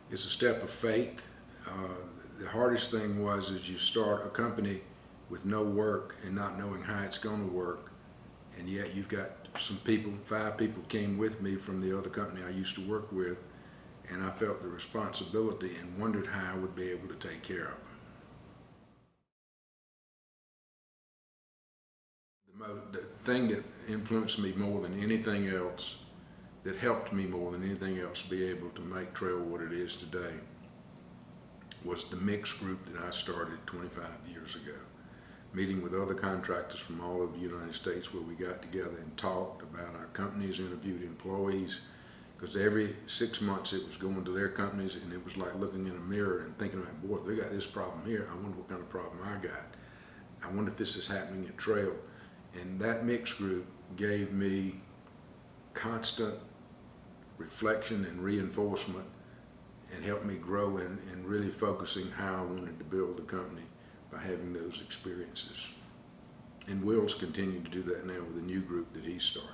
It's a step of faith. The hardest thing was is you start a company with no work and not knowing how it's going to work, and yet you've got some people, 5 people came with me from the other company I used to work with, and I felt the responsibility and wondered how I would be able to take care of them. The thing that influenced me more than anything else, that helped me more than anything else be able to make Trehel what it is today, was the mixed group that I started 25 years ago. Meeting with other contractors from all over the United States, where we got together and talked about our companies, interviewed employees, because every 6 months it was going to their companies, and it was like looking in a mirror and thinking about, boy, they got this problem here, I wonder what kind of problem I got. I wonder if this is happening at Trehel. And that mixed group gave me constant reflection and reinforcement, and helped me grow in really focusing how I wanted to build the company by having those experiences. And Will's continuing to do that now with a new group that he's starting.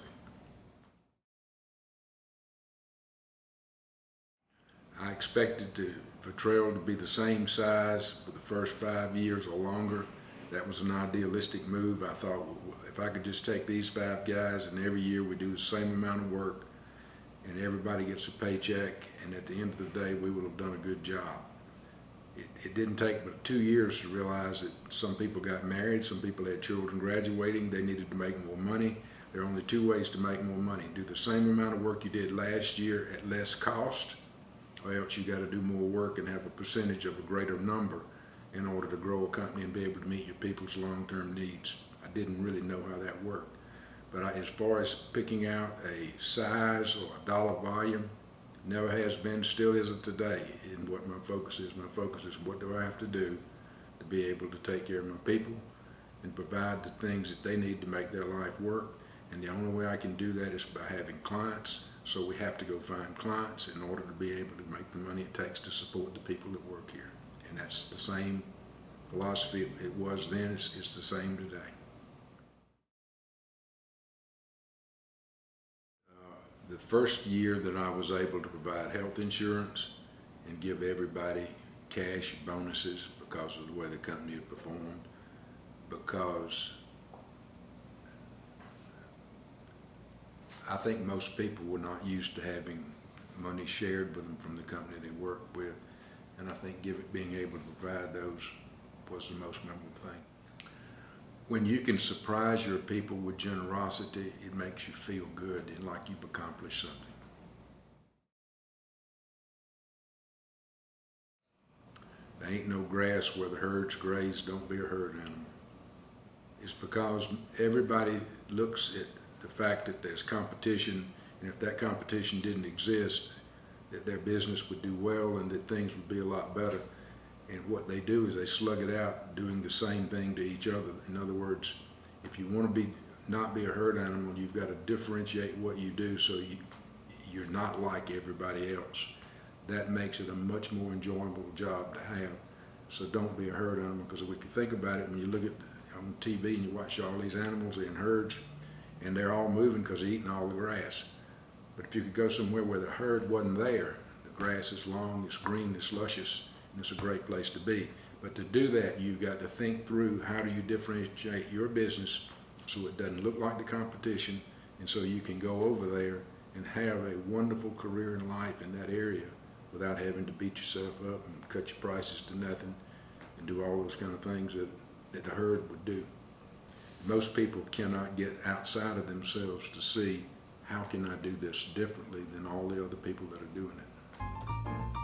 I expected for Trehel to be the same size for the first 5 years or longer. That was an idealistic move. I thought, well, if I could just take these 5 guys and every year we do the same amount of work and everybody gets a paycheck, and at the end of the day we will have done a good job. It didn't take but 2 years to realize that some people got married, some people had children graduating, they needed to make more money. There are only 2 ways to make more money: do the same amount of work you did last year at less cost, or else you got to do more work and have a percentage of a greater number in order to grow a company and be able to meet your people's long-term needs. I didn't really know how that worked. But as far as picking out a size or a dollar volume, never has been, still isn't today. And what my focus is what do I have to do to be able to take care of my people and provide the things that they need to make their life work. And the only way I can do that is by having clients. So we have to go find clients in order to be able to make the money it takes to support the people that work here. And that's the same philosophy it was then, it's the same today. The first year that I was able to provide health insurance and give everybody cash bonuses because of the way the company had performed, because I think most people were not used to having money shared with them from the company they worked with, and I think being able to provide those was the most memorable thing. When you can surprise your people with generosity, it makes you feel good and like you've accomplished something. There ain't no grass where the herds graze, don't be a herd animal. It's because everybody looks at the fact that there's competition, and if that competition didn't exist, that their business would do well and that things would be a lot better. And what they do is they slug it out doing the same thing to each other. In other words, if you want to not be a herd animal, you've got to differentiate what you do so you're not like everybody else. That makes it a much more enjoyable job to have. So don't be a herd animal, because if you think about it, when you look at on TV and you watch all these animals in herds, and they're all moving because they're eating all the grass. But if you could go somewhere where the herd wasn't there, the grass is long, it's green, it's luscious, and it's a great place to be. But to do that, you've got to think through how do you differentiate your business so it doesn't look like the competition, and so you can go over there and have a wonderful career in life in that area without having to beat yourself up and cut your prices to nothing and do all those kind of things that the herd would do. Most people cannot get outside of themselves to see, how can I do this differently than all the other people that are doing it.